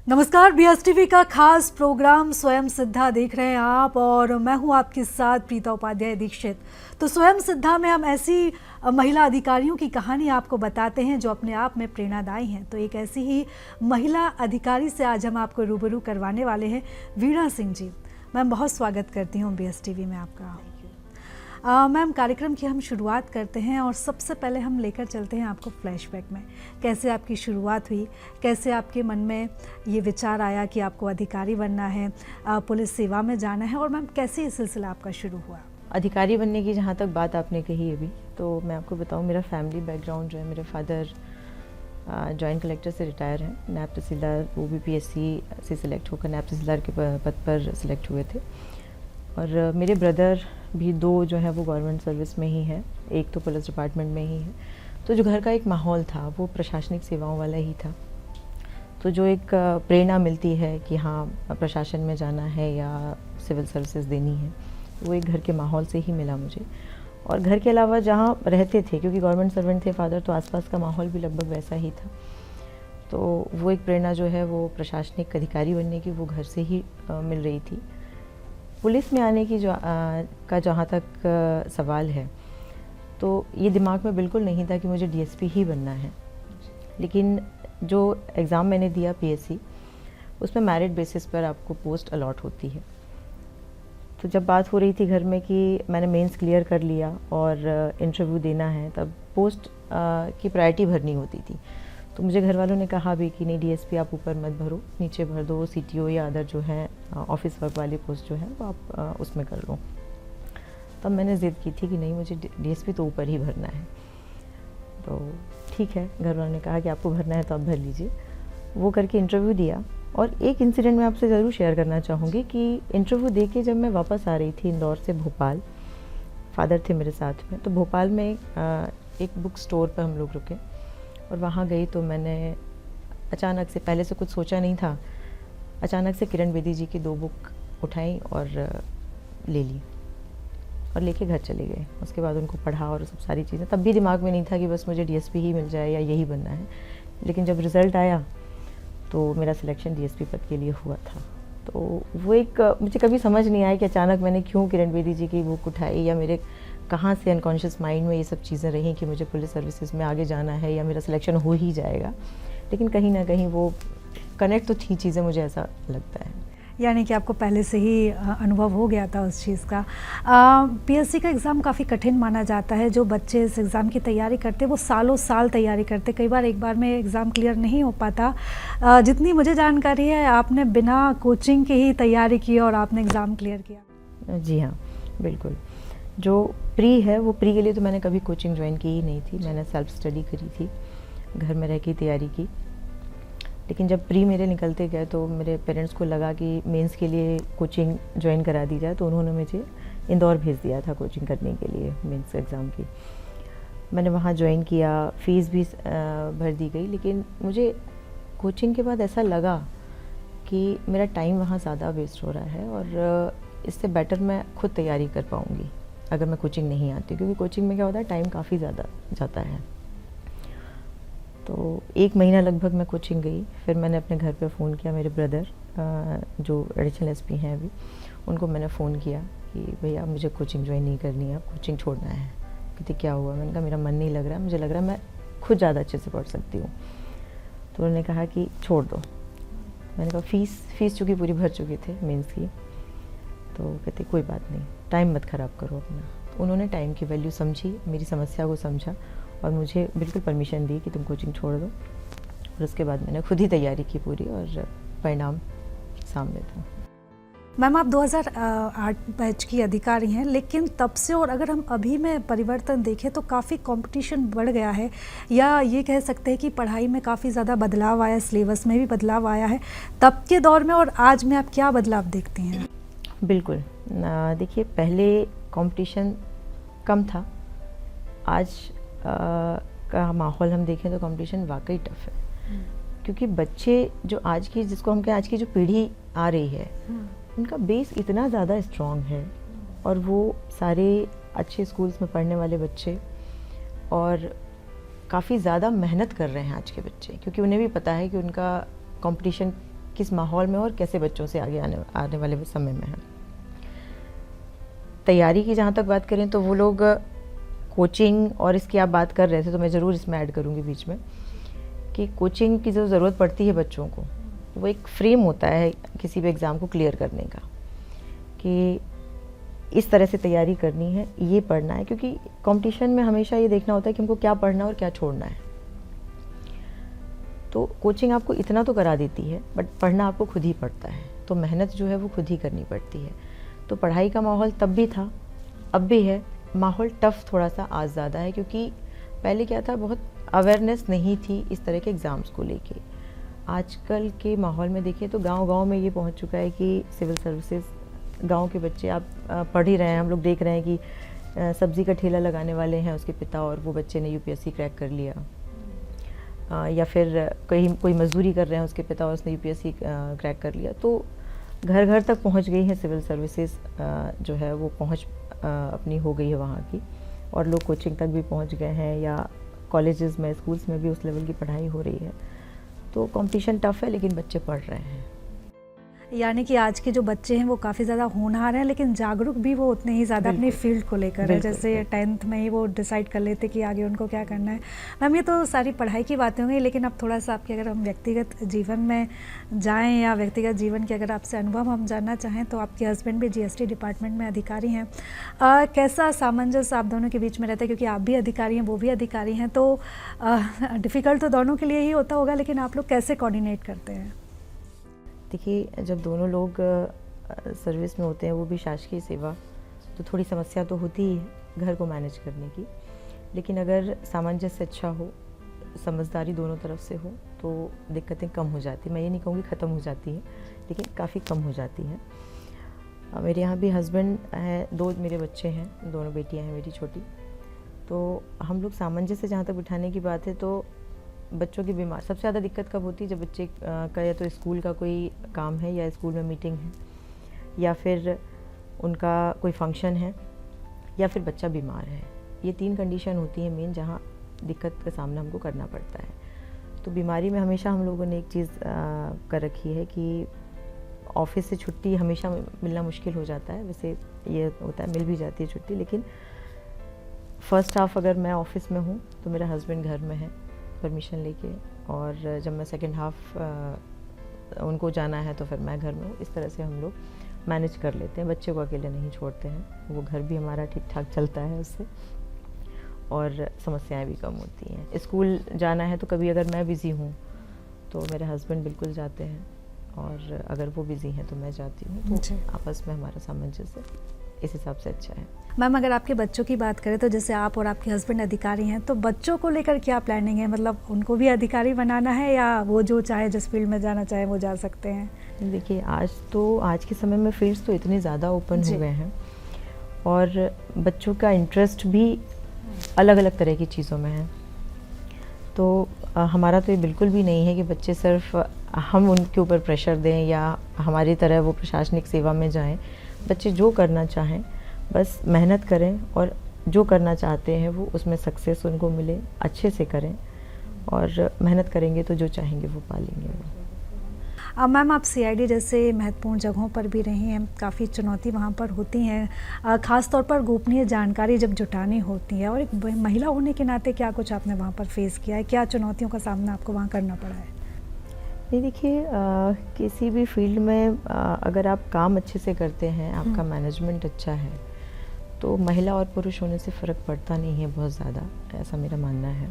नमस्कार, BSTV का खास प्रोग्राम स्वयं सिद्धा देख रहे हैं आप और मैं हूं आपके साथ प्रीता उपाध्याय दीक्षित। तो स्वयं सिद्धा में हम ऐसी महिला अधिकारियों की कहानी आपको बताते हैं जो अपने आप में प्रेरणादायी हैं। तो एक ऐसी ही महिला अधिकारी से आज हम आपको रूबरू करवाने वाले हैं, वीणा सिंह जी। मैम, बहुत स्वागत करती हूँ BSTV में आपका। मैम, कार्यक्रम की हम शुरुआत करते हैं और सबसे पहले हम लेकर चलते हैं आपको फ्लैशबैक में। कैसे आपकी शुरुआत हुई, कैसे आपके मन में ये विचार आया कि आपको अधिकारी बनना है, पुलिस सेवा में जाना है, और मैम कैसे ये सिलसिला आपका शुरू हुआ? अधिकारी बनने की जहाँ तक बात आपने कही अभी, तो मैं आपको बताऊँ मेरा फैमिली बैकग्राउंड जो है, मेरे फादर जॉइंट कलेक्टर से रिटायर हैं, नायब तहसीलदार, वो भी PSC से सिलेक्ट होकर नायब तहसीलदार के पद पर सिलेक्ट हुए थे। और मेरे ब्रदर भी दो जो है वो गवर्नमेंट सर्विस में ही है, एक तो पुलिस डिपार्टमेंट में ही है। तो जो घर का एक माहौल था वो प्रशासनिक सेवाओं वाला ही था। तो जो एक प्रेरणा मिलती है कि हाँ प्रशासन में जाना है या सिविल सर्विसेज देनी है, वो एक घर के माहौल से ही मिला मुझे। और घर के अलावा जहाँ रहते थे, क्योंकि गवर्नमेंट सर्वेंट थे फादर, तो आसपास का माहौल भी लगभग वैसा ही था। तो वो एक प्रेरणा जो है वो प्रशासनिक अधिकारी बनने की वो घर से ही मिल रही थी। पुलिस में आने की का जहाँ तक सवाल है, तो ये दिमाग में बिल्कुल नहीं था कि मुझे DSP ही बनना है। लेकिन जो एग्ज़ाम मैंने दिया PSC, उसमें मेरिट बेसिस पर आपको पोस्ट अलॉट होती है। तो जब बात हो रही थी घर में कि मैंने मेंस क्लियर कर लिया और इंटरव्यू देना है, तब पोस्ट की प्रायोरिटी भरनी होती थी। तो मुझे घर वालों ने कहा भी कि नहीं, DSP आप ऊपर मत भरो, नीचे भर दो, CTO या अदर जो है ऑफिस वर्क वाली पोस्ट जो है वो आप उसमें कर लो। तब मैंने ज़िद की थी कि नहीं, मुझे DSP तो ऊपर ही भरना है। तो ठीक है, घर वालों ने कहा कि आपको भरना है तो आप भर लीजिए। वो करके इंटरव्यू दिया। और एक इंसिडेंट मैं आपसे ज़रूर शेयर करना चाहूँगी कि इंटरव्यू दे के जब मैं वापस आ रही थी इंदौर से भोपाल, फादर थे मेरे साथ में, तो भोपाल में एक बुक स्टोर पर हम लोग रुके और वहाँ गई। तो मैंने अचानक से, पहले से कुछ सोचा नहीं था, अचानक से किरण बेदी जी की 2 बुक उठाई और ले ली और लेके घर चले गए। उसके बाद उनको पढ़ा और सब सारी चीज़ें। तब भी दिमाग में नहीं था कि बस मुझे DSP ही मिल जाए या यही बनना है। लेकिन जब रिज़ल्ट आया तो मेरा सिलेक्शन DSP पद के लिए हुआ था। तो वो एक मुझे कभी समझ नहीं आया कि अचानक मैंने क्यों किरण बेदी जी की बुक उठाई, या मेरे कहाँ से अनकॉन्शियस माइंड में ये सब चीज़ें रहीं कि मुझे पुलिस सर्विसेज में आगे जाना है या मेरा सिलेक्शन हो ही जाएगा। लेकिन कहीं ना कहीं वो कनेक्ट तो थी चीज़ें, मुझे ऐसा लगता है। यानी कि आपको पहले से ही अनुभव हो गया था उस चीज़ का। PSC का एग्ज़ाम काफ़ी कठिन माना जाता है। जो बच्चे इस एग्ज़ाम की तैयारी करते वो सालों साल तैयारी करते, कई बार एक बार में एग्ज़ाम क्लियर नहीं हो पाता। जितनी मुझे जानकारी है, आपने बिना कोचिंग के ही तैयारी की और आपने एग्ज़ाम क्लियर किया। जी हाँ, बिल्कुल। जो प्री है, वो प्री के लिए तो मैंने कभी कोचिंग ज्वाइन की ही नहीं थी। मैंने सेल्फ स्टडी करी थी, घर में रह के तैयारी की। लेकिन जब प्री मेरे निकलते गए तो मेरे पेरेंट्स को लगा कि मेंस के लिए कोचिंग ज्वाइन करा दी जाए, तो उन्होंने मुझे इंदौर भेज दिया था कोचिंग करने के लिए मेंस एग्ज़ाम की। मैंने वहाँ ज्वाइन किया, फ़ीस भी भर दी गई। लेकिन मुझे कोचिंग के बाद ऐसा लगा कि मेरा टाइम वहाँ ज़्यादा वेस्ट हो रहा है और इससे बेटर मैं खुद तैयारी कर पाऊँगी अगर मैं कोचिंग नहीं आती। क्योंकि कोचिंग में क्या होता है, टाइम काफ़ी ज़्यादा जाता है। तो 1 महीना लगभग मैं कोचिंग गई। फिर मैंने अपने घर पे फ़ोन किया, मेरे ब्रदर जो एडिशनल SP हैं अभी, उनको मैंने फ़ोन किया कि भैया मुझे कोचिंग ज्वाइन नहीं करनी है, अब कोचिंग छोड़ना है। कहते क्या हुआ? मैंने कहा मेरा मन नहीं लग रहा, मुझे लग रहा है मैं खुद ज़्यादा अच्छे से पढ़ सकती हूँ। तो उन्होंने कहा कि छोड़ दो। मैंने कहा फ़ीस चूँकि पूरी भर चुके थे मेंस की। तो कहते कोई बात नहीं, टाइम मत ख़राब करो अपना। तो उन्होंने टाइम की वैल्यू समझी, मेरी समस्या को समझा और मुझे बिल्कुल परमिशन दी कि तुम कोचिंग छोड़ दो। और उसके बाद मैंने खुद ही तैयारी की पूरी और परिणाम सामने था। मैम, आप 2008 बैच की अधिकारी हैं, लेकिन तब से और अगर हम अभी में परिवर्तन देखें तो काफ़ी कंपटीशन बढ़ गया है, या ये कह सकते हैं कि पढ़ाई में काफ़ी ज़्यादा बदलाव आया, सिलेबस में भी बदलाव आया है। तब के दौर में और आज में आप क्या बदलाव देखते हैं? बिल्कुल, देखिए पहले कंपटीशन कम था। आज का माहौल हम देखें तो कंपटीशन वाकई टफ है। क्योंकि बच्चे जो आज की, जिसको हम कहें आज की जो पीढ़ी आ रही है, उनका बेस इतना ज़्यादा स्ट्रॉन्ग है और वो सारे अच्छे स्कूल्स में पढ़ने वाले बच्चे और काफ़ी ज़्यादा मेहनत कर रहे हैं आज के बच्चे। क्योंकि उन्हें भी पता है कि उनका कंपटीशन किस माहौल में और कैसे बच्चों से आगे आने वाले समय में हैं। तैयारी की जहाँ तक बात करें तो वो लोग कोचिंग और इसकी आप बात कर रहे थे, तो मैं ज़रूर इसमें ऐड करूँगी बीच में कि कोचिंग की जो ज़रूरत पड़ती है बच्चों को, वो एक फ्रेम होता है किसी भी एग्ज़ाम को क्लियर करने का, कि इस तरह से तैयारी करनी है, ये पढ़ना है, क्योंकि कंपटीशन में हमेशा ये देखना होता है कि हमको क्या पढ़ना है और क्या छोड़ना है। तो कोचिंग आपको इतना तो करा देती है, बट पढ़ना आपको खुद ही पड़ता है, तो मेहनत जो है वो खुद ही करनी पड़ती है। तो पढ़ाई का माहौल तब भी था, अब भी है, माहौल टफ़ थोड़ा सा आज ज़्यादा है, क्योंकि पहले क्या था, बहुत अवेयरनेस नहीं थी इस तरह के एग्ज़ाम्स को लेके। आजकल के माहौल में देखिए तो गांव-गांव में ये पहुंच चुका है कि सिविल सर्विसेज, गांव के बच्चे आप पढ़ ही रहे हैं, हम लोग देख रहे हैं कि सब्ज़ी का ठेला लगाने वाले हैं उसके पिता, और वो बच्चे ने यूपीएससी क्रैक कर लिया, या फिर कहीं कोई मजदूरी कर रहे हैं उसके पिता और उसने यूपीएससी क्रैक कर लिया। तो घर घर तक पहुंच गई है सिविल सर्विसेज, जो है वो पहुंच अपनी हो गई है वहाँ की, और लोग कोचिंग तक भी पहुंच गए हैं, या कॉलेजेस में, स्कूल्स में भी उस लेवल की पढ़ाई हो रही है। तो कंपटीशन टफ़ है, लेकिन बच्चे पढ़ रहे हैं। यानी कि आज के जो बच्चे हैं वो काफ़ी ज़्यादा होनहार हैं, लेकिन जागरूक भी वो उतने ही ज़्यादा अपनी फील्ड को लेकर है। जैसे 10th में ही वो डिसाइड कर लेते कि आगे उनको क्या करना है। मैम, ये तो सारी पढ़ाई की बातें होंगी, लेकिन अब थोड़ा सा आपके, अगर हम व्यक्तिगत जीवन में जाएं, या व्यक्तिगत जीवन के अगर आपसे अनुभव हम जानना चाहें, तो आपके हस्बैंड भी जीएसटी डिपार्टमेंट में अधिकारी हैं। कैसा सामंजस्य आप दोनों के बीच में रहता है, क्योंकि आप भी अधिकारी हैं, वो भी अधिकारी हैं, तो डिफ़िकल्ट तो दोनों के लिए ही होता होगा, लेकिन आप लोग कैसे कोऑर्डिनेट करते हैं? देखिए, जब दोनों लोग सर्विस में होते हैं, वो भी शासकीय सेवा, तो थोड़ी समस्या तो होती ही है घर को मैनेज करने की। लेकिन अगर सामंजस्य अच्छा हो, समझदारी दोनों तरफ से हो, तो दिक्कतें कम हो जाती हैं। मैं ये नहीं कहूँगी ख़त्म हो जाती हैं, लेकिन काफ़ी कम हो जाती हैं। मेरे यहाँ भी हस्बैंड हैं, 2 मेरे बच्चे हैं, दोनों बेटियाँ हैं मेरी छोटी। तो हम लोग सामंजस्य जहाँ तक बिठाने की बात है, तो बच्चों की बीमार सबसे ज़्यादा दिक्कत कब होती है, जब बच्चे का या तो स्कूल का कोई काम है, या स्कूल में मीटिंग है, या फिर उनका कोई फंक्शन है, या फिर बच्चा बीमार है। ये 3 कंडीशन होती हैं मेन, जहाँ दिक्कत का सामना हमको करना पड़ता है। तो बीमारी में हमेशा हम लोगों ने एक चीज़ कर रखी है कि ऑफिस से छुट्टी हमेशा मिलना मुश्किल हो जाता है। वैसे ये होता है, मिल भी जाती है छुट्टी, लेकिन फ़र्स्ट हाफ अगर मैं ऑफिस में हूँ तो मेरा हस्बैंड घर में है परमिशन लेके, और जब मैं सेकंड हाफ उनको जाना है तो फिर मैं घर में हूँ। इस तरह से हम लोग मैनेज कर लेते हैं, बच्चे को अकेले नहीं छोड़ते हैं। वो घर भी हमारा ठीक ठाक चलता है उससे, और समस्याएं भी कम होती हैं। स्कूल जाना है तो कभी अगर मैं बिज़ी हूँ तो मेरे हस्बैंड बिल्कुल जाते हैं, और अगर वो बिज़ी हैं तो मैं जाती हूँ। तो आपस में हमारा सामंजस्य इस हिसाब से अच्छा है। मैम, अगर आपके बच्चों की बात करें, तो जैसे आप और आपके हस्बैंड अधिकारी हैं, तो बच्चों को लेकर क्या प्लानिंग है? मतलब उनको भी अधिकारी बनाना है, या वो जो चाहे, जिस फील्ड में जाना चाहे वो जा सकते हैं? देखिए, आज के समय में फील्ड्स तो इतने ज़्यादा ओपन हो गए हैं, और बच्चों का इंटरेस्ट भी अलग अलग तरह की चीज़ों में है। तो हमारा तो ये बिल्कुल भी नहीं है कि बच्चे सिर्फ हम उनके ऊपर प्रेशर दें, या हमारी तरह वो प्रशासनिक सेवा में जाएं। बच्चे जो करना चाहें, बस मेहनत करें, और जो करना चाहते हैं वो उसमें सक्सेस उनको मिले, अच्छे से करें, और मेहनत करेंगे तो जो चाहेंगे वो पा लेंगे वो। अब मैम, आप सीआईडी जैसे महत्वपूर्ण जगहों पर भी रही हैं, काफ़ी चुनौती वहाँ पर होती हैं, ख़ास तौर पर गोपनीय जानकारी जब जुटानी होती है, और एक महिला होने के नाते क्या कुछ आपने वहाँ पर फेस किया है? क्या चुनौतियों का सामना आपको वहाँ करना पड़ा है? नहीं, देखिए, किसी भी फील्ड में अगर आप काम अच्छे से करते हैं, आपका मैनेजमेंट अच्छा है, तो महिला और पुरुष होने से फ़र्क पड़ता नहीं है बहुत ज़्यादा, ऐसा मेरा मानना है।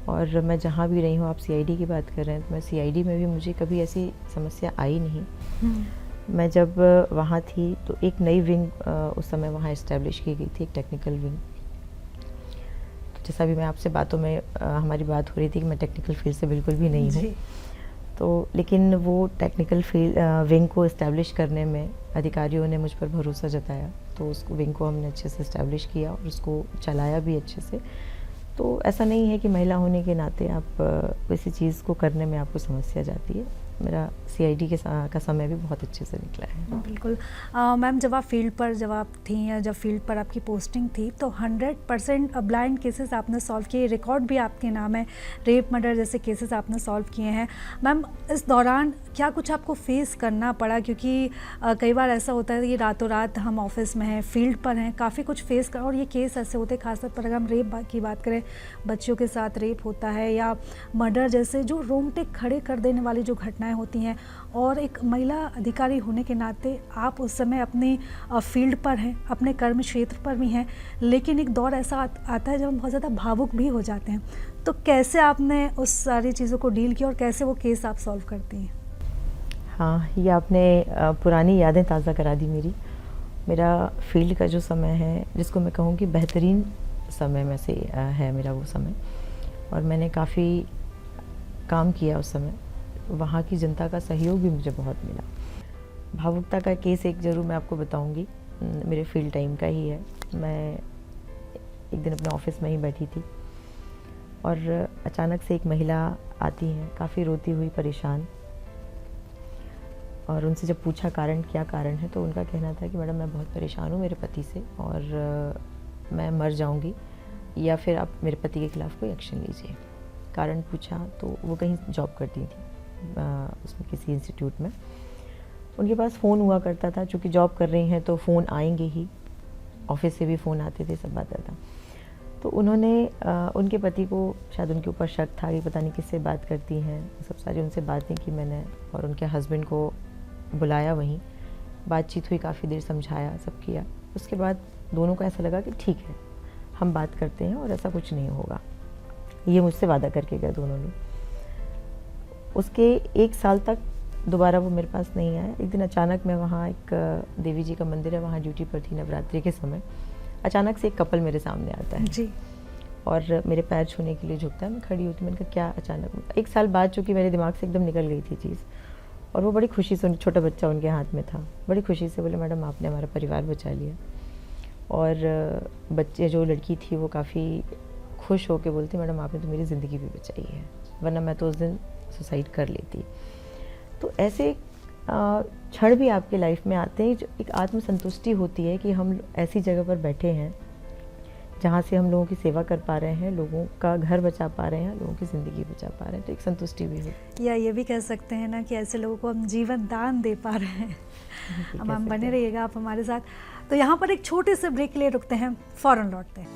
और मैं जहाँ भी रही हूँ, आप सीआईडी की बात कर रहे हैं, तो मैं सीआईडी में भी मुझे कभी ऐसी समस्या आई नहीं। मैं जब वहाँ थी तो एक नई विंग उस समय वहाँ इस्टेब्लिश की गई थी, एक टेक्निकल विंग। तो जैसा भी मैं आपसे बातों में हमारी बात हो रही थी कि मैं टेक्निकल फील्ड से बिल्कुल भी नहीं हूँ, तो लेकिन वो टेक्निकल फील्ड विंग को इस्टेब्लिश करने में अधिकारियों ने मुझ पर भरोसा जताया, तो उस विंग को हमने अच्छे से इस्टेब्लिश किया और उसको चलाया भी अच्छे से। तो ऐसा नहीं है कि महिला होने के नाते आप किसी चीज़ को करने में आपको समस्या जाती है, मेरा सीआईडी का समय भी बहुत अच्छे से निकला है। बिल्कुल। मैम, जब आप थी या जब फील्ड पर आपकी पोस्टिंग थी तो 100% ब्लाइंड केसेस आपने सॉल्व किए, रिकॉर्ड भी आपके नाम है, रेप मर्डर जैसे केसेस आपने सॉल्व किए हैं। मैम, इस दौरान क्या कुछ आपको फेस करना पड़ा, क्योंकि कई बार ऐसा होता है कि रातों रात हम ऑफिस में हैं, फील्ड पर हैं, काफ़ी कुछ फेस कर, और ये केस ऐसे होते हैं खासतौर पर अगर हम रेप की बात करें, बच्चियों के साथ रेप होता है या मर्डर जैसे जो रोंगटे खड़े कर देने वाली जो घटनाएं होती हैं, और एक महिला अधिकारी होने के नाते आप उस समय अपनी फील्ड पर हैं, अपने कर्म क्षेत्र पर भी हैं, लेकिन एक दौर ऐसा आता है जब हम बहुत ज़्यादा भावुक भी हो जाते हैं। तो कैसे आपने उस सारी चीज़ों को डील किया और कैसे वो केस आप सॉल्व करती हैं? हाँ, ये आपने पुरानी यादें ताज़ा करा दी मेरा फील्ड का जो समय है, जिसको मैं कहूँ कि बेहतरीन समय में से है मेरा वो समय, और मैंने काफ़ी काम किया उस समय। वहाँ की जनता का सहयोग भी मुझे बहुत मिला। भावुकता का केस एक ज़रूर मैं आपको बताऊँगी, मेरे फील्ड टाइम का ही है। मैं एक दिन अपने ऑफिस में ही बैठी थी और अचानक से एक महिला आती है, काफ़ी रोती हुई, परेशान, और उनसे जब पूछा क्या कारण है, तो उनका कहना था कि मैडम मैं बहुत परेशान हूँ मेरे पति से, और मैं मर जाऊँगी, या फिर आप मेरे पति के खिलाफ़ कोई एक्शन लीजिए। कारण पूछा तो वो कहीं जॉब करती थी, उसमें किसी इंस्टीट्यूट में। उनके पास फ़ोन हुआ करता था, चूँकि जॉब कर रही हैं तो फ़ोन आएंगे ही, ऑफिस से भी फ़ोन आते थे, सब आता था। तो उन्होंने उनके पति को शायद उनके ऊपर शक था कि पता नहीं किससे बात करती हैं, सब सारी उनसे बातें की मैंने, और उनके हस्बैंड को बुलाया, वहीं बातचीत हुई, काफ़ी देर समझाया, सब किया। उसके बाद दोनों को ऐसा लगा कि ठीक है, हम बात करते हैं और ऐसा कुछ नहीं होगा। ये मुझसे वादा करके गए दोनों लोग। उसके 1 साल तक दोबारा वो मेरे पास नहीं आया। एक दिन अचानक मैं वहाँ, एक देवी जी का मंदिर है, वहाँ ड्यूटी पर थी नवरात्रि के समय। अचानक से एक कपल मेरे सामने आता है जी, और मेरे पैर छूने के लिए झुकता है। मैं खड़ी होती, मैंने कहा क्या अचानक। 1 साल बाद चूँकि मेरे दिमाग से एकदम निकल गई थी चीज़, और वो बड़ी खुशी से, छोटा बच्चा उनके हाथ में था, बड़ी खुशी से बोले मैडम आपने हमारा परिवार बचा लिया। और बच्चे, जो लड़की थी वो काफ़ी खुश होकर बोलती मैडम आपने तो मेरी ज़िंदगी भी बचाई है, वरना मैं तो उस दिन सुसाइड कर लेती। तो ऐसे क्षण भी आपके लाइफ में आते हैं, जो एक आत्मसंतुष्टि होती है कि हम ऐसी जगह पर बैठे हैं जहाँ से हम लोगों की सेवा कर पा रहे हैं, लोगों का घर बचा पा रहे हैं, लोगों की ज़िंदगी बचा पा रहे हैं, तो एक संतुष्टि भी होती या ये भी कह सकते हैं ना कि ऐसे लोगों को हम जीवन दान दे पा रहे हैं। अब हम बने रहिएगा आप हमारे साथ। तो यहाँ पर एक छोटे से ब्रेक के लिए रुकते हैं, फ़ौरन लौटते हैं।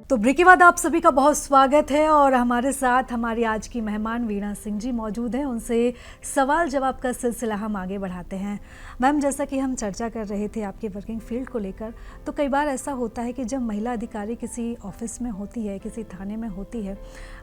तो ब्रेक के बाद आप सभी का बहुत स्वागत है, और हमारे साथ हमारी आज की मेहमान वीणा सिंह जी मौजूद हैं। उनसे सवाल जवाब का सिलसिला हम आगे बढ़ाते हैं। मैम, जैसा कि हम चर्चा कर रहे थे आपकी वर्किंग फील्ड को लेकर, तो कई बार ऐसा होता है कि जब महिला अधिकारी किसी ऑफिस में होती है, किसी थाने में होती है,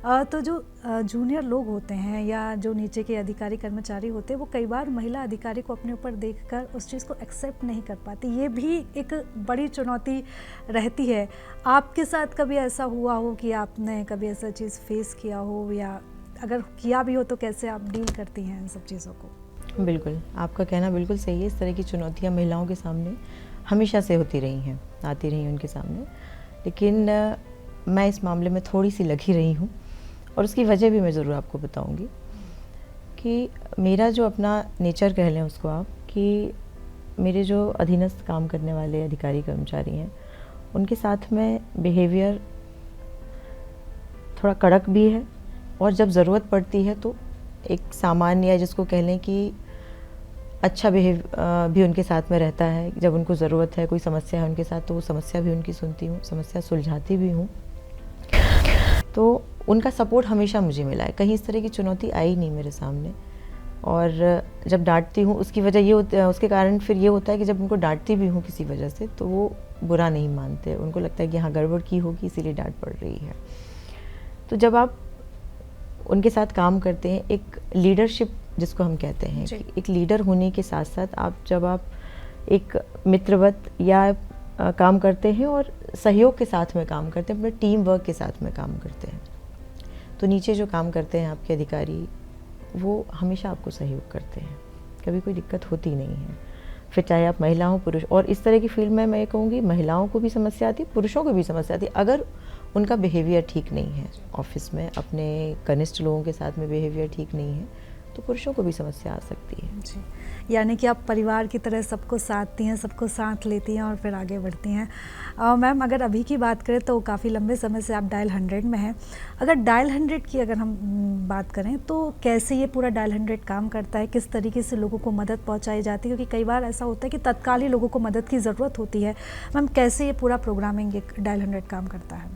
तो जो जूनियर लोग होते हैं या जो नीचे के अधिकारी कर्मचारी होते हैं, वो कई बार महिला अधिकारी को अपने ऊपर देखकर उस चीज़ को एक्सेप्ट नहीं कर पाती। ये भी एक बड़ी चुनौती रहती है। आपके साथ कभी ऐसा हुआ हो कि आपने कभी ऐसा चीज़ फेस किया हो, या अगर किया भी हो तो कैसे आप डील करती हैं इन सब चीज़ों को? बिल्कुल, आपका कहना बिल्कुल सही है। इस तरह की चुनौतियाँ महिलाओं के सामने हमेशा से होती रही हैं, आती रही उनके सामने, लेकिन मैं इस मामले में थोड़ी सी लगी रही हूँ, और उसकी वजह भी मैं ज़रूर आपको बताऊँगी। कि मेरा जो अपना नेचर कह लें उसको आप, कि मेरे जो अधीनस्थ काम करने वाले अधिकारी कर्मचारी हैं, उनके साथ में बिहेवियर थोड़ा कड़क भी है, और जब ज़रूरत पड़ती है तो एक सामान्य, या जिसको कह लें कि अच्छा बिहेव भी उनके साथ में रहता है। जब उनको ज़रूरत है, कोई समस्या है उनके साथ, तो वो समस्या भी उनकी सुनती हूँ, समस्या सुलझाती भी हूँ। तो उनका सपोर्ट हमेशा मुझे मिला है, कहीं इस तरह की चुनौती आई नहीं मेरे सामने। और जब डांटती हूँ उसकी वजह ये होती है, उसके कारण फिर ये होता है कि जब उनको डांटती भी हूँ किसी वजह से, तो वो बुरा नहीं मानते, उनको लगता है कि हाँ गड़बड़ की होगी इसीलिए डांट पड़ रही है। तो जब आप उनके साथ काम करते हैं, एक लीडरशिप जिसको हम कहते हैं, कि एक लीडर होने के साथ साथ जब आप एक मित्रवत या काम करते हैं और सहयोग के साथ में काम करते हैं, अपने टीम वर्क के साथ में काम करते हैं, तो नीचे जो काम करते हैं आपके अधिकारी, वो हमेशा आपको सहयोग करते हैं, कभी कोई दिक्कत होती नहीं है। फिर चाहे आप महिला हो पुरुष, और इस तरह की फील्ड में मैं ये कहूँगी महिलाओं को भी समस्या आती है, पुरुषों को भी समस्या आती है। अगर उनका बिहेवियर ठीक नहीं है ऑफिस में, अपने कनिष्ठ लोगों के साथ में बिहेवियर ठीक नहीं है, तो पुरुषों को भी समस्या आ सकती है। जी, यानी कि आप परिवार की तरह सबको साथती हैं, सबको साथ लेती हैं और फिर आगे बढ़ती हैं। मैम, अगर अभी की बात करें तो काफ़ी लंबे समय से आप डायल 100 में हैं। अगर डायल 100 की अगर हम बात करें तो कैसे ये पूरा डायल 100 काम करता है, किस तरीके से लोगों को मदद पहुंचाई जाती है? क्योंकि कई बार ऐसा होता है कि तत्काल ही लोगों को मदद की ज़रूरत होती है। मैम, कैसे ये पूरा प्रोग्रामिंग एक डायल 100 काम करता है?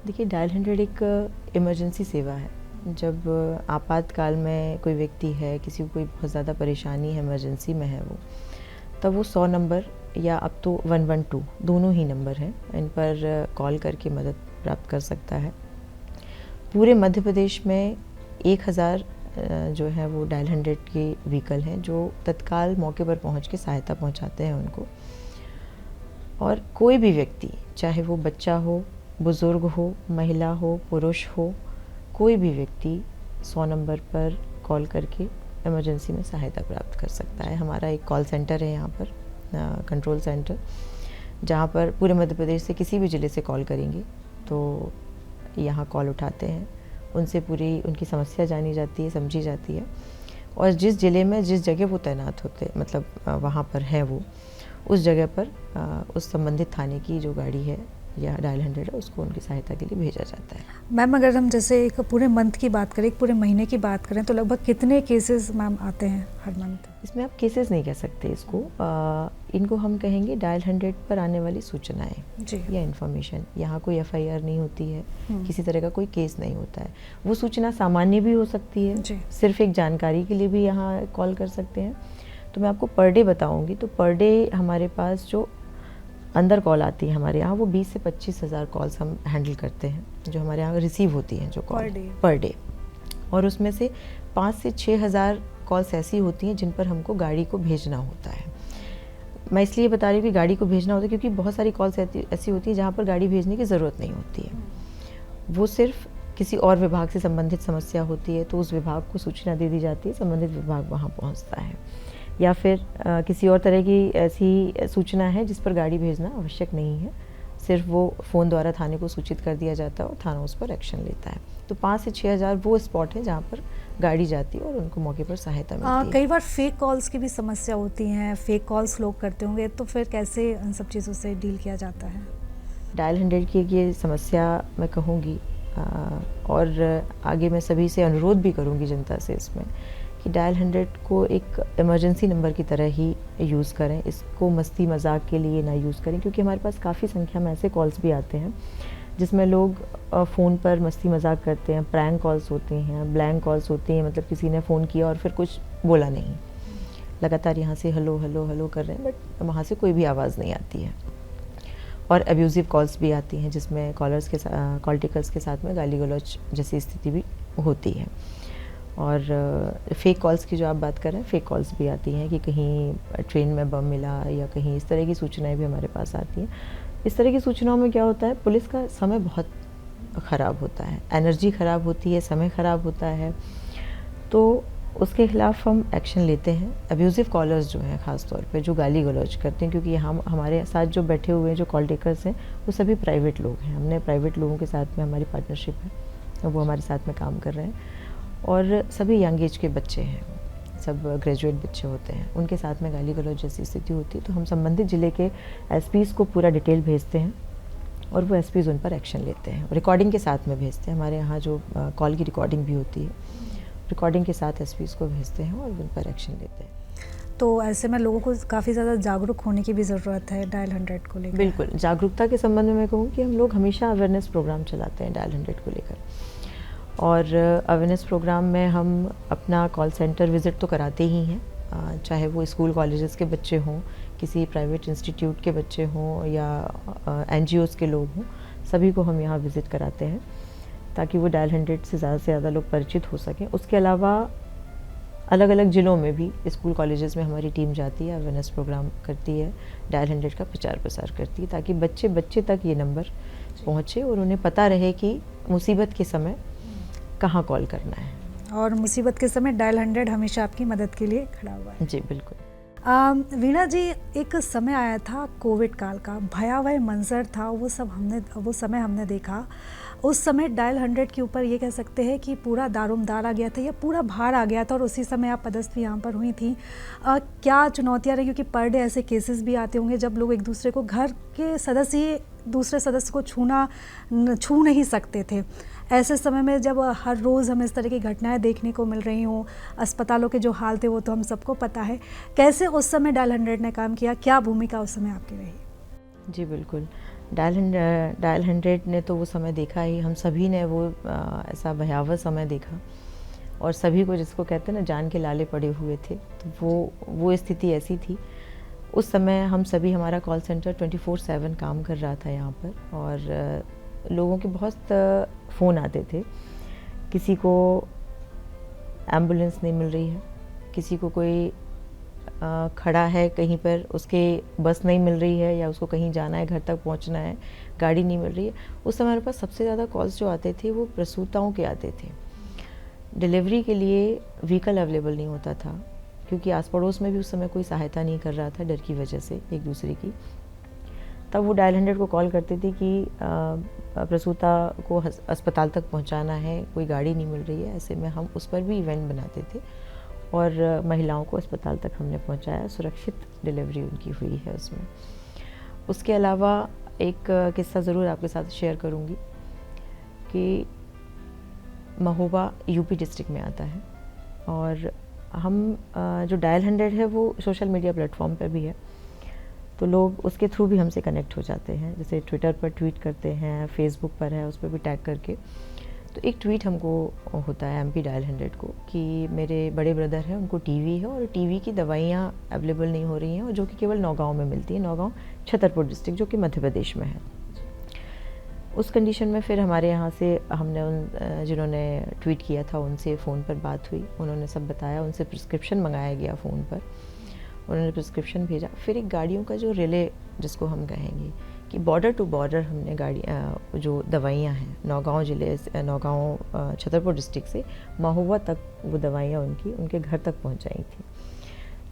देखिए, डायल 100 एक इमरजेंसी सेवा है। जब आपातकाल में कोई व्यक्ति है, किसी को कोई बहुत ज़्यादा परेशानी है, इमरजेंसी में है वो, तब वो 100 नंबर या अब तो 112 दोनों ही नंबर हैं, इन पर कॉल करके मदद प्राप्त कर सकता है। पूरे मध्य प्रदेश में 1000 जो है वो डायल 100 के व्हीकल हैं जो तत्काल मौके पर पहुंच के सहायता पहुंचाते हैं उनको। और कोई भी व्यक्ति, चाहे वो बच्चा हो, बुज़ुर्ग हो, महिला हो, पुरुष हो, कोई भी व्यक्ति 100 नंबर पर कॉल करके इमरजेंसी में सहायता प्राप्त कर सकता है। हमारा एक कॉल सेंटर है यहाँ पर, कंट्रोल सेंटर, जहाँ पर पूरे मध्य प्रदेश से किसी भी ज़िले से कॉल करेंगे तो यहाँ कॉल उठाते हैं, उनसे पूरी उनकी समस्या जानी जाती है, समझी जाती है, और जिस ज़िले में जिस जगह वो तैनात होते, मतलब वहाँ पर हैं वो, उस जगह पर उस संबंधित थाने की जो गाड़ी है या डायल 100 है, उसको उनकी सहायता के लिए भेजा जाता है। मैम, अगर हम जैसे एक पूरे मंथ की बात करें, एक पूरे महीने की बात करें, तो लगभग कितने केसेस मैम आते हैं हर मंथ? इसमें आप केसेस नहीं कह सकते इसको, इनको हम कहेंगे डायल 100 पर आने वाली सूचनाएं जी, या इन्फॉर्मेशन। यहाँ कोई FIR नहीं होती है, किसी तरह का कोई केस नहीं होता है। वो सूचना सामान्य भी हो सकती है, जी, सिर्फ एक जानकारी के लिए भी यहाँ कॉल कर सकते हैं। तो मैं आपको पर डे बताऊँगी, तो पर डे हमारे पास जो अंदर कॉल आती है हमारे यहाँ, वो 20 से 25 हज़ार कॉल्स हम हैंडल करते हैं, जो हमारे यहाँ रिसीव होती हैं जो कॉल पर डे। और उसमें से 5 से 6 हज़ार कॉल्स ऐसी होती हैं जिन पर हमको गाड़ी को भेजना होता है। मैं इसलिए बता रही हूँ कि गाड़ी को भेजना होता है क्योंकि बहुत सारी कॉल्स ऐसी होती हैं जहाँ पर गाड़ी भेजने की ज़रूरत नहीं होती है। वो सिर्फ किसी और विभाग से संबंधित समस्या होती है तो उस विभाग को सूचना दे दी जाती है, संबंधित विभाग वहाँ पहुँचता है। या फिर किसी और तरह की ऐसी सूचना है जिस पर गाड़ी भेजना आवश्यक नहीं है, सिर्फ वो फ़ोन द्वारा थाने को सूचित कर दिया जाता है और थाना उस पर एक्शन लेता है। तो 5 से 6 हज़ार वो स्पॉट है जहाँ पर गाड़ी जाती है और उनको मौके पर सहायता मिलती है। कई बार फेक कॉल्स की भी समस्या होती हैं, फेक कॉल्स लोग करते होंगे, तो फिर कैसे उन सब चीज़ों से डील किया जाता है? डायल 100 की ये समस्या मैं कहूँगी, और आगे मैं सभी से अनुरोध भी करूँगी जनता से इसमें, कि डायल 100 को एक इमरजेंसी नंबर की तरह ही यूज़ करें, इसको मस्ती मजाक के लिए ना यूज़ करें, क्योंकि हमारे पास काफ़ी संख्या में ऐसे कॉल्स भी आते हैं जिसमें लोग फ़ोन पर मस्ती मजाक करते हैं। प्रैंक कॉल्स होती हैं, ब्लैंक कॉल्स होती हैं, मतलब किसी ने फ़ोन किया और फिर कुछ बोला नहीं, लगातार यहाँ से हेलो हेलो हेलो कर रहे हैं बट वहाँ से कोई भी आवाज़ नहीं आती है। और अब्यूज़िव कॉल्स भी आती हैं जिसमें कॉलर्स के कॉल टेकर्स के साथ में गाली गलौज जैसी स्थिति भी होती है। और फेक कॉल्स की जो आप बात कर रहे हैं, फेक कॉल्स भी आती हैं कि कहीं ट्रेन में बम मिला या कहीं इस तरह की सूचनाएं भी हमारे पास आती हैं। इस तरह की सूचनाओं में क्या होता है, पुलिस का समय बहुत ख़राब होता है, एनर्जी ख़राब होती है, समय ख़राब होता है, तो उसके खिलाफ हम एक्शन लेते हैं। अब्यूज़िव कॉलर्स जो हैं ख़ास तौर पे जो गाली गलौज करते हैं, क्योंकि हम हमारे साथ जो बैठे हुए हैं जो कॉल टेकर्स हैं वो सभी प्राइवेट लोग हैं, हमने प्राइवेट लोगों के साथ में हमारी पार्टनरशिप है, वो हमारे साथ में काम कर रहे हैं और सभी यंग एज के बच्चे हैं, सब ग्रेजुएट बच्चे होते हैं, उनके साथ में गाली गलौज जैसी स्थिति होती है तो हम संबंधित ज़िले के SPs को पूरा डिटेल भेजते हैं और वो SPs उन पर एक्शन लेते हैं, रिकॉर्डिंग के साथ में भेजते हैं। हमारे यहाँ जो कॉल की रिकॉर्डिंग भी होती है, रिकॉर्डिंग के साथ SPs को भेजते हैं और उन पर एक्शन लेते हैं। तो ऐसे में लोगों को काफ़ी ज़्यादा जागरूक होने की भी ज़रूरत है डायल 100 को लेकर। बिल्कुल, जागरूकता के संबंध में मैं कहूँ कि हम लोग हमेशा अवेयरनेस प्रोग्राम चलाते हैं डायल 100 को लेकर, और अवेयरनेस प्रोग्राम में हम अपना कॉल सेंटर विज़िट तो कराते ही हैं, चाहे वो स्कूल कॉलेजेस के बच्चे हों, किसी प्राइवेट इंस्टीट्यूट के बच्चे हों या NGOs के लोग हों, सभी को हम यहाँ विज़िट कराते हैं ताकि वो डायल 100 से ज़्यादा लोग परिचित हो सकें। उसके अलावा अलग अलग ज़िलों में भी स्कूल कॉलेजेस में हमारी टीम जाती है, अवेयरनेस प्रोग्राम करती है, डायल 100 का प्रचार प्रसार करती है ताकि बच्चे तक ये नंबर पहुँचे और उन्हें पता रहे कि मुसीबत के समय कहाँ कॉल करना है। और मुसीबत के समय डायल 100 हमेशा आपकी मदद के लिए खड़ा हुआ है। जी बिल्कुल। वीणा जी, एक समय आया था कोविड काल का, भयावह मंजर था वो समय हमने देखा। उस समय डायल 100 के ऊपर ये कह सकते हैं कि पूरा दारोमदार आ गया था या पूरा भार आ गया था, और उसी समय आप पदस्थ भी यहाँ पर हुई थी। क्या चुनौतियाँ रही, क्योंकि पर डे ऐसे केसेस भी आते होंगे जब लोग एक दूसरे को, घर के सदस्य ही दूसरे सदस्य को छू नहीं सकते थे। ऐसे समय में जब हर रोज़ हमें इस तरह की घटनाएं देखने को मिल रही हों, अस्पतालों के जो हाल थे वो तो हम सबको पता है, कैसे उस समय डायल 100 ने काम किया, क्या भूमिका उस समय आपकी रही? जी बिल्कुल, डायल 100 ने तो वो समय देखा ही, हम सभी ने वो ऐसा भयावह समय देखा, और सभी को, जिसको कहते हैं ना, जान के लाले पड़े हुए थे। तो वो स्थिति ऐसी थी उस समय। हम सभी, हमारा कॉल सेंटर 24/7 काम कर रहा था यहाँ पर, और लोगों के बहुत फ़ोन आते थे। किसी को एम्बुलेंस नहीं मिल रही है, किसी को कोई खड़ा है कहीं पर, उसके बस नहीं मिल रही है, या उसको कहीं जाना है, घर तक पहुंचना है, गाड़ी नहीं मिल रही है। उस समय हमारे पास सबसे ज़्यादा कॉल्स जो आते थे वो प्रसूताओं के आते थे। डिलीवरी के लिए व्हीकल अवेलेबल नहीं होता था, क्योंकि आस पड़ोस में भी उस समय कोई सहायता नहीं कर रहा था, डर की वजह से एक दूसरे की। तब वो डायल 100 को कॉल करते थे कि प्रसूता को अस्पताल तक पहुंचाना है, कोई गाड़ी नहीं मिल रही है। ऐसे में हम उस पर भी इवेंट बनाते थे, और महिलाओं को अस्पताल तक हमने पहुंचाया, सुरक्षित डिलीवरी उनकी हुई है उसमें। उसके अलावा एक किस्सा ज़रूर आपके साथ शेयर करूंगी कि महोबा यूपी डिस्ट्रिक्ट में आता है, और हम जो डायल 100 है वो सोशल मीडिया प्लेटफॉर्म पर भी है, तो लोग उसके थ्रू भी हमसे कनेक्ट हो जाते हैं। जैसे ट्विटर पर ट्वीट करते हैं, फेसबुक पर है, उस पर भी टैग करके। तो एक ट्वीट हमको होता है एमपी डायल 100 को कि मेरे बड़े ब्रदर हैं, उनको टीवी है, और टीवी की दवाइयाँ अवेलेबल नहीं हो रही हैं, और जो कि केवल नौगांव में मिलती है, नौगांव छतरपुर डिस्ट्रिक्ट, जो कि मध्य प्रदेश में है। उस कंडीशन में फिर हमारे यहाँ से हमने उन जिन्होंने ट्वीट किया था उनसे फ़ोन पर बात हुई, उन्होंने सब बताया, उनसे प्रिस्क्रिप्शन मंगाया गया फ़ोन पर, उन्होंने प्रिस्क्रिप्शन भेजा। फिर एक गाड़ियों का जो रिले, जिसको हम कहेंगे कि बॉर्डर टू बॉर्डर, हमने गाड़ी जो दवाइयाँ हैं नौगांव ज़िले, नौगांव छतरपुर डिस्ट्रिक्ट से महोबा तक वो दवाइयाँ उनके घर तक पहुँचाई थी।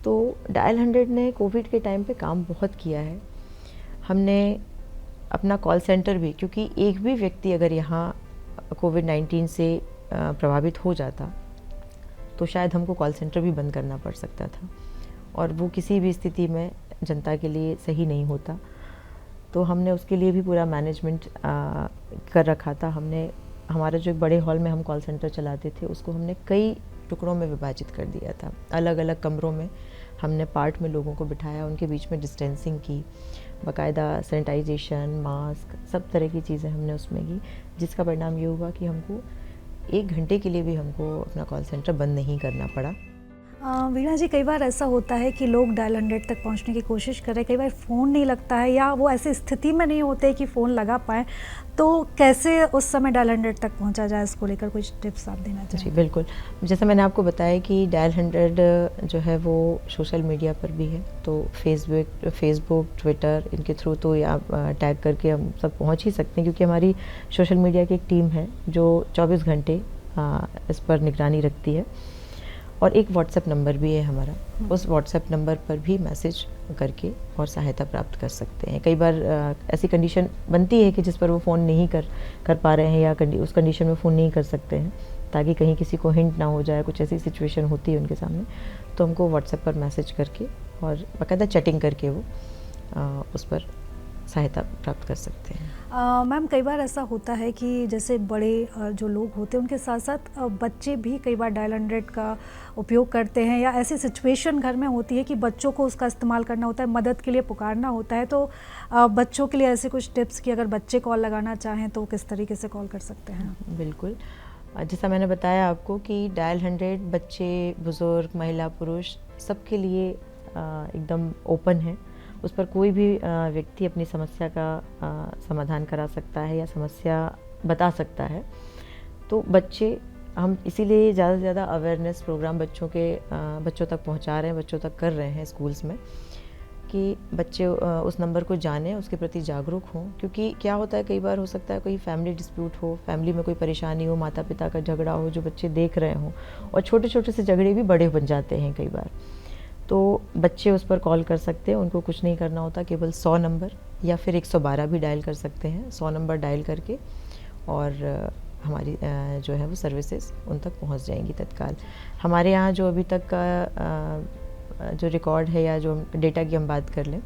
तो डायल 100 ने कोविड के टाइम पे काम बहुत किया है। हमने अपना कॉल सेंटर भी, क्योंकि एक भी व्यक्ति अगर यहाँ कोविड-19 से प्रभावित हो जाता तो शायद हमको कॉल सेंटर भी बंद करना पड़ सकता था, और वो किसी भी स्थिति में जनता के लिए सही नहीं होता। तो हमने उसके लिए भी पूरा मैनेजमेंट कर रखा था। हमने हमारा जो एक बड़े हॉल में हम कॉल सेंटर चलाते थे, उसको हमने कई टुकड़ों में विभाजित कर दिया था। अलग अलग कमरों में हमने पार्ट में लोगों को बिठाया, उनके बीच में डिस्टेंसिंग की, बाकायदा सैनिटाइजेशन, मास्क, सब तरह की चीज़ें हमने उसमें की, जिसका परिणाम ये हुआ कि हमको 1 घंटे के लिए भी हमको अपना कॉल सेंटर बंद नहीं करना पड़ा। वीणा जी, कई बार ऐसा होता है कि लोग डायल 100 तक पहुंचने की कोशिश करें, कई बार फ़ोन नहीं लगता है, या वो ऐसी स्थिति में नहीं होते कि फ़ोन लगा पाएँ, तो कैसे उस समय डायल 100 तक पहुंचा जाए, इसको लेकर कुछ टिप्स आप देना चाहें? जी बिल्कुल, जैसे मैंने आपको बताया कि डायल 100 जो है वो सोशल मीडिया पर भी है, तो फेसबुक, ट्विटर, इनके थ्रू तो या टैग करके हम सब पहुंच ही सकते हैं, क्योंकि हमारी सोशल मीडिया की एक टीम है जो 24 घंटे इस पर निगरानी रखती है। और एक व्हाट्सएप नंबर भी है हमारा, उस व्हाट्सएप नंबर पर भी मैसेज करके और सहायता प्राप्त कर सकते हैं। कई बार ऐसी कंडीशन बनती है कि जिस पर वो फ़ोन नहीं कर पा रहे हैं, या उस कंडीशन में फ़ोन नहीं कर सकते हैं, ताकि कहीं किसी को हिंट ना हो जाए, कुछ ऐसी सिचुएशन होती है उनके सामने, तो हमको व्हाट्सएप पर मैसेज करके और बाकायदा चैटिंग करके वो उस पर सहायता प्राप्त कर सकते हैं। मैम, कई बार ऐसा होता है कि जैसे बड़े जो लोग होते हैं उनके साथ साथ बच्चे भी कई बार डायल 100 का उपयोग करते हैं, या ऐसी सिचुएशन घर में होती है कि बच्चों को उसका इस्तेमाल करना होता है, मदद के लिए पुकारना होता है, तो बच्चों के लिए ऐसे कुछ टिप्स कि अगर बच्चे कॉल लगाना चाहें तो किस तरीके से कॉल कर सकते हैं? बिल्कुल, जैसा मैंने बताया आपको कि डायल 100 बच्चे, बुज़ुर्ग, महिला, पुरुष सबके लिए एकदम ओपन है। उस पर कोई भी व्यक्ति अपनी समस्या का समाधान करा सकता है या समस्या बता सकता है। तो बच्चे, हम इसीलिए ज़्यादा से ज़्यादा अवेयरनेस प्रोग्राम बच्चों तक पहुंचा रहे हैं, बच्चों तक कर रहे हैं स्कूल्स में, कि बच्चे उस नंबर को जानें, उसके प्रति जागरूक हों। क्योंकि क्या होता है, कई बार हो सकता है कोई फैमिली डिस्प्यूट हो, फैमिली में कोई परेशानी हो, माता पिता का झगड़ा हो जो बच्चे देख रहे हों, और छोटे छोटे से झगड़े भी बड़े बन जाते हैं कई बार। तो बच्चे उस पर कॉल कर सकते हैं, उनको कुछ नहीं करना होता, केवल 100 नंबर या फिर 112 भी डायल कर सकते हैं। 100 नंबर डायल करके और हमारी जो है वो सर्विसेज उन तक पहुंच जाएंगी तत्काल। हमारे यहाँ जो अभी तक का जो रिकॉर्ड है या जो डेटा की हम बात कर लें,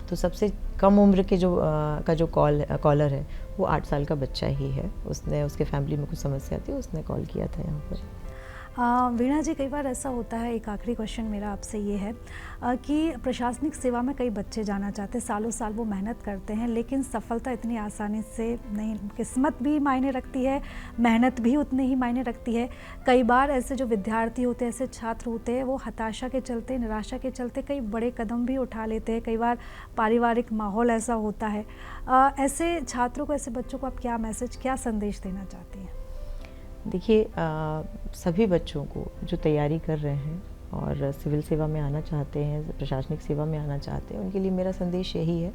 तो सबसे कम उम्र के जो कॉलर है वो 8 साल का बच्चा ही है। उसने, उसके फैमिली में कुछ समस्या थी, उसने कॉल किया था यहाँ पर। वीणा जी, कई बार ऐसा होता है, एक आखिरी क्वेश्चन मेरा आपसे ये है कि प्रशासनिक सेवा में कई बच्चे जाना चाहते हैं, सालों साल वो मेहनत करते हैं, लेकिन सफलता इतनी आसानी से नहीं, किस्मत भी मायने रखती है, मेहनत भी उतनी ही मायने रखती है। कई बार ऐसे जो विद्यार्थी होते हैं, ऐसे छात्र होते हैं, वो हताशा के चलते, निराशा के चलते कई बड़े कदम भी उठा लेते हैं। कई बार पारिवारिक माहौल ऐसा होता है। ऐसे छात्रों को, ऐसे बच्चों को आप क्या मैसेज, क्या संदेश देना चाहती हैं? देखिए, सभी बच्चों को जो तैयारी कर रहे हैं और सिविल सेवा में आना चाहते हैं, प्रशासनिक सेवा में आना चाहते हैं, उनके लिए मेरा संदेश यही है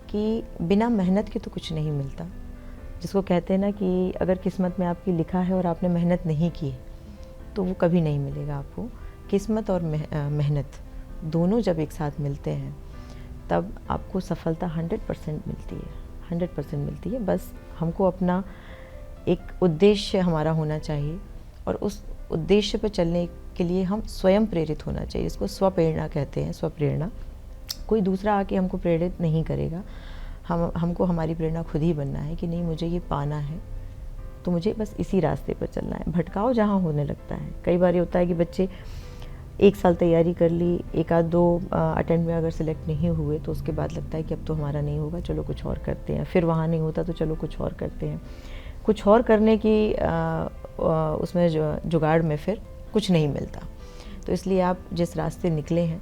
कि बिना मेहनत के तो कुछ नहीं मिलता। जिसको कहते हैं ना कि अगर किस्मत में आपकी लिखा है और आपने मेहनत नहीं की तो वो कभी नहीं मिलेगा आपको। किस्मत और मेहनत दोनों जब एक साथ मिलते हैं तब आपको सफलता 100% मिलती है, 100% मिलती है। बस हमको अपना एक उद्देश्य हमारा होना चाहिए और उस उद्देश्य पर चलने के लिए हम स्वयं प्रेरित होना चाहिए। इसको स्वप्रेरणा कहते हैं, स्वप्रेरणा। कोई दूसरा आके हमको प्रेरित नहीं करेगा, हमको हमारी प्रेरणा खुद ही बनना है कि नहीं, मुझे ये पाना है तो मुझे बस इसी रास्ते पर चलना है। भटकाव जहाँ होने लगता है, कई बार ये होता है कि बच्चे 1 साल तैयारी कर ली, 1-2 अटेम्प्ट में अगर सिलेक्ट नहीं हुए तो उसके बाद लगता है कि अब तो हमारा नहीं होगा, चलो कुछ और करते हैं। फिर वहाँ नहीं होता तो चलो कुछ और करते हैं। कुछ और करने की उसमें जुगाड़ में फिर कुछ नहीं मिलता। तो इसलिए आप जिस रास्ते निकले हैं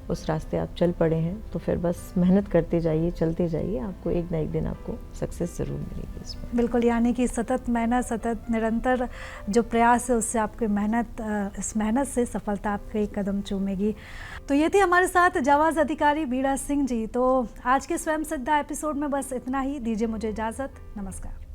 उस रास्ते आप चल पड़े हैं, तो फिर बस मेहनत करते जाइए, चलते जाइए, आपको एक ना एक दिन आपको सक्सेस ज़रूर मिलेगी इसमें। बिल्कुल, यानी कि सतत मेहनत, सतत निरंतर जो प्रयास है उससे आपकी मेहनत, इस मेहनत से सफलता आपके कदम चूमेगी। तो ये थी हमारे साथ जाबाज अधिकारी वीणा सिंह जी। तो आज के स्वयं सिद्धा एपिसोड में बस इतना ही। दीजिए मुझे इजाज़त। नमस्कार।